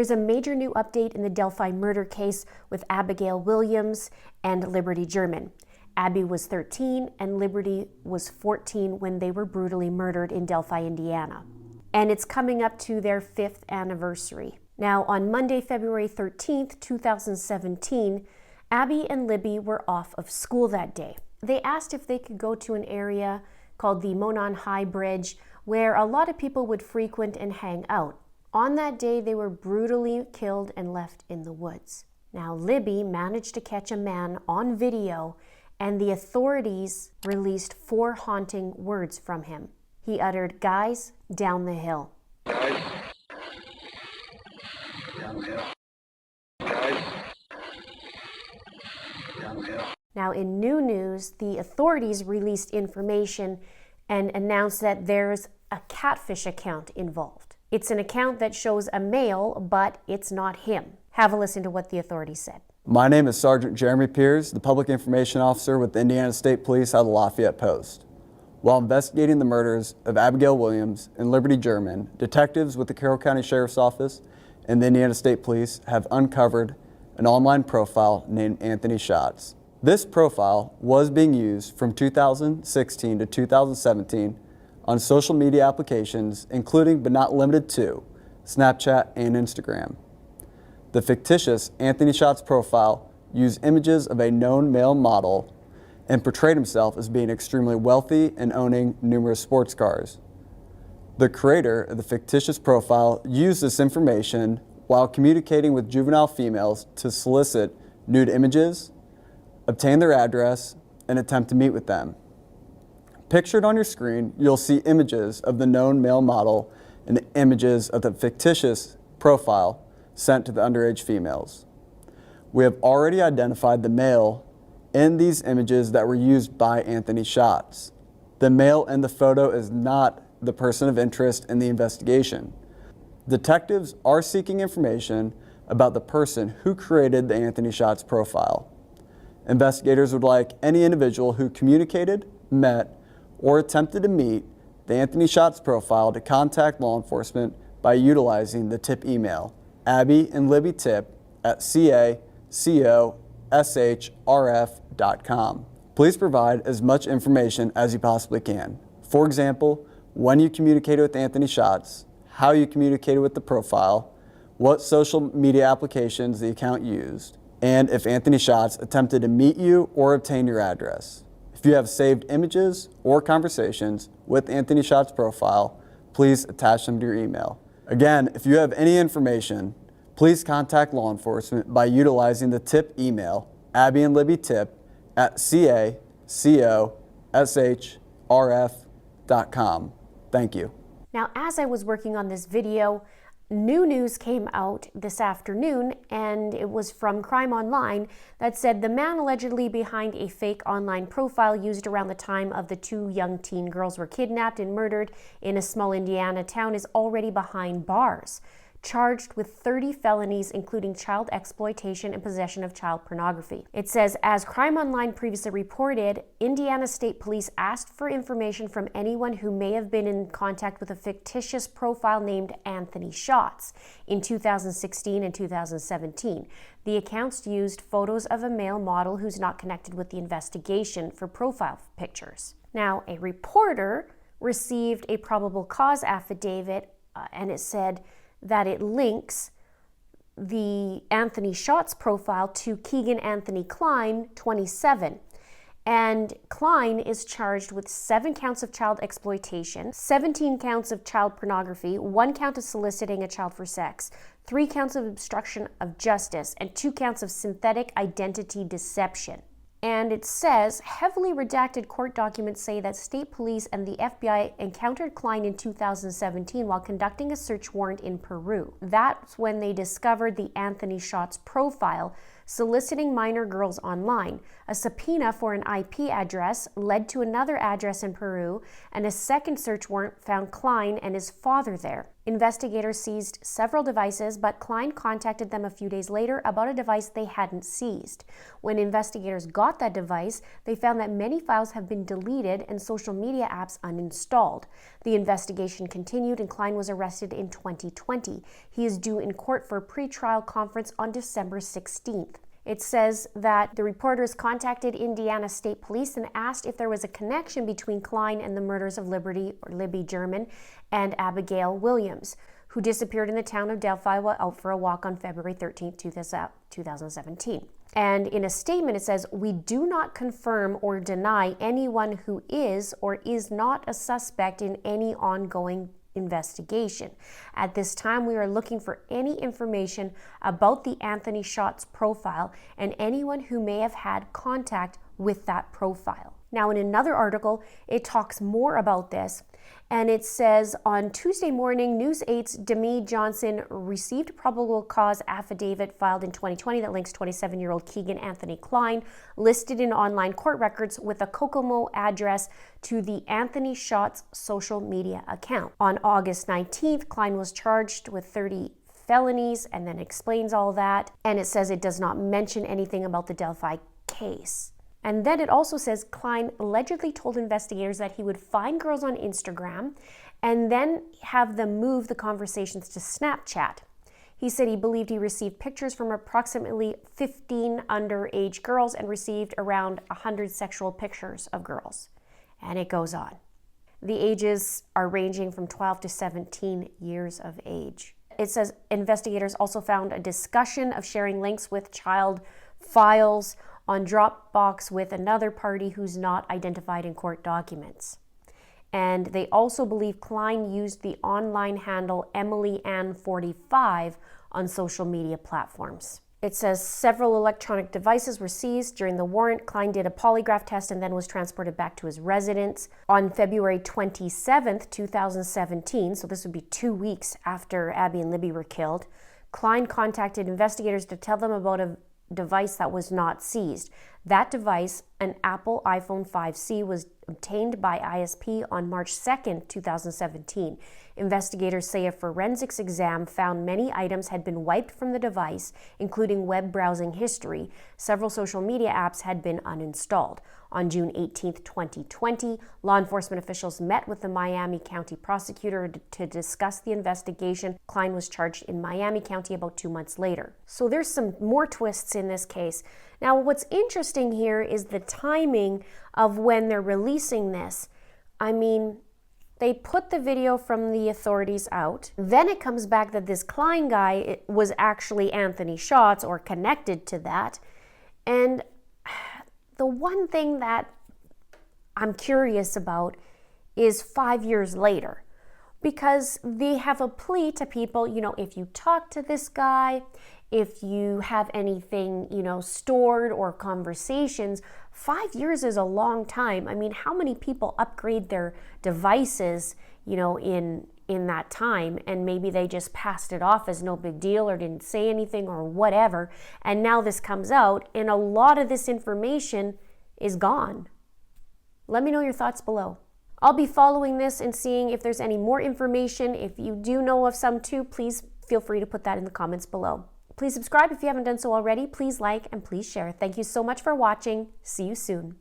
There's a major new update in the Delphi murder case with Abigail Williams and Liberty German. Abby was 13 and Liberty was 14 when they were brutally murdered in Delphi, Indiana. And it's coming up to their 5th anniversary. Now, on Monday, February 13th, 2017, Abby and Libby were off of school that day. They asked if they could go to an area called the Monon High Bridge, where a lot of people would frequent and hang out. On that day, they were brutally killed and left in the woods. Now, Libby managed to catch a man on video, and the authorities released 4 haunting words from him. He uttered, "Guys, down the hill." Guys, down the hill. Guys, down the hill. Now, in new news, the authorities released information and announced that there's a catfish account involved. It's an account that shows a male, but it's not him. Have a listen to what the authorities said. My name is Sergeant Jeremy Piers, the Public Information Officer with the Indiana State Police out of the Lafayette Post. While investigating the murders of Abigail Williams and Liberty German, detectives with the Carroll County Sheriff's Office and the Indiana State Police have uncovered an online profile named Anthony Schatz. This profile was being used from 2016 to 2017 on social media applications, including but not limited to Snapchat and Instagram. The fictitious Anthony Schatz profile used images of a known male model and portrayed himself as being extremely wealthy and owning numerous sports cars. The creator of the fictitious profile used this information while communicating with juvenile females to solicit nude images, obtain their address, and attempt to meet with them. Pictured on your screen, you'll see images of the known male model and images of the fictitious profile sent to the underage females. We have already identified the male in these images that were used by Anthony Schatz. The male in the photo is not the person of interest in the investigation. Detectives are seeking information about the person who created the Anthony Schatz profile. Investigators would like any individual who communicated, met, or attempted to meet the Anthony Schatz profile to contact law enforcement by utilizing the tip email, Abbyandlibbytip at cacoshrf.com. Please provide as much information as you possibly can. For example, when you communicated with Anthony Schatz, how you communicated with the profile, what social media applications the account used, and if Anthony Schatz attempted to meet you or obtain your address. If you have saved images or conversations with Anthony Schatz profile, please attach them to your email. Again, if you have any information, please contact law enforcement by utilizing the tip email, Abbyandlibbytip at cacoshrf.com. Thank you. Now, as I was working on this video, new news came out this afternoon, and it was from Crime Online that said the man allegedly behind a fake online profile used around the time of the 2 young teen girls were kidnapped and murdered in a small Indiana town is already behind bars, charged with 30 felonies, including child exploitation and possession of child pornography. It says, as Crime Online previously reported, Indiana State Police asked for information from anyone who may have been in contact with a fictitious profile named Anthony Schatz in 2016 and 2017. The accounts used photos of a male model who's not connected with the investigation for profile pictures. Now, a reporter received a probable cause affidavit, and it said that it links the Anthony Schatz profile to Keegan Anthony Klein, 27. And Klein is charged with 7 counts of child exploitation, 17 counts of child pornography, 1 count of soliciting a child for sex, 3 counts of obstruction of justice, and 2 counts of synthetic identity deception. And it says, heavily redacted court documents say that state police and the FBI encountered Klein in 2017 while conducting a search warrant in Peru. That's when they discovered the Anthony Schatz profile, soliciting minor girls online. A subpoena for an IP address led to another address in Peru, and a second search warrant found Klein and his father there. Investigators seized several devices, but Klein contacted them a few days later about a device they hadn't seized. When investigators got that device, they found that many files have been deleted and social media apps uninstalled. The investigation continued, and Klein was arrested in 2020. He is due in court for a pretrial conference on December 16th. It says that the reporters contacted Indiana State Police and asked if there was a connection between Klein and the murders of Libby German and Abigail Williams, who disappeared in the town of Delphi while out for a walk on February 13, 2017. And in a statement it says, "We do not confirm or deny anyone who is or is not a suspect in any ongoing investigation. At this time, we are looking for any information about the Anthony Schatz profile and anyone who may have had contact with that profile." Now, in another article, it talks more about this, and it says, on Tuesday morning, News 8's Demi Johnson received a probable cause affidavit filed in 2020 that links 27-year-old Keegan Anthony Klein, listed in online court records with a Kokomo address, to the Anthony Schatz social media account. On August 19th, Klein was charged with 30 felonies, and then explains all that, and it says it does not mention anything about the Delphi case. And then it also says Klein allegedly told investigators that he would find girls on Instagram and then have them move the conversations to Snapchat. He said he believed he received pictures from approximately 15 underage girls and received around 100 sexual pictures of girls. And it goes on. The ages are ranging from 12 to 17 years of age. It says investigators also found a discussion of sharing links with child files on Dropbox with another party who's not identified in court documents. And they also believe Klein used the online handle EmilyAnn45 on social media platforms. It says several electronic devices were seized during the warrant. Klein did a polygraph test and then was transported back to his residence. On February 27th, 2017, so this would be 2 weeks after Abby and Libby were killed, Klein contacted investigators to tell them about a device that was not seized. That device, an Apple iPhone 5C, was obtained by ISP on March 2nd, 2017. Investigators say a forensics exam found many items had been wiped from the device, including web browsing history. Several social media apps had been uninstalled. On June 18, 2020, law enforcement officials met with the Miami County prosecutor to discuss the investigation. Klein was charged in Miami County about 2 months later. So there's some more twists in this case. Now, what's interesting here is the timing of when they're releasing this. I mean, they put the video from the authorities out. Then it comes back that this Klein guy was actually Anthony Schatz or connected to that. And the one thing that I'm curious about is 5 years later, because they have a plea to people, if you talk to this guy, if you have anything, stored or conversations, 5 years is a long time. I mean, how many people upgrade their devices, in that time, and maybe they just passed it off as no big deal or didn't say anything or whatever, and now this comes out and a lot of this information is gone. Let me know your thoughts below. I'll be following this and seeing if there's any more information. If you do know of some too, please feel free to put that in the comments below. Please subscribe if you haven't done so already. Please like and please share. Thank you so much for watching. See you soon.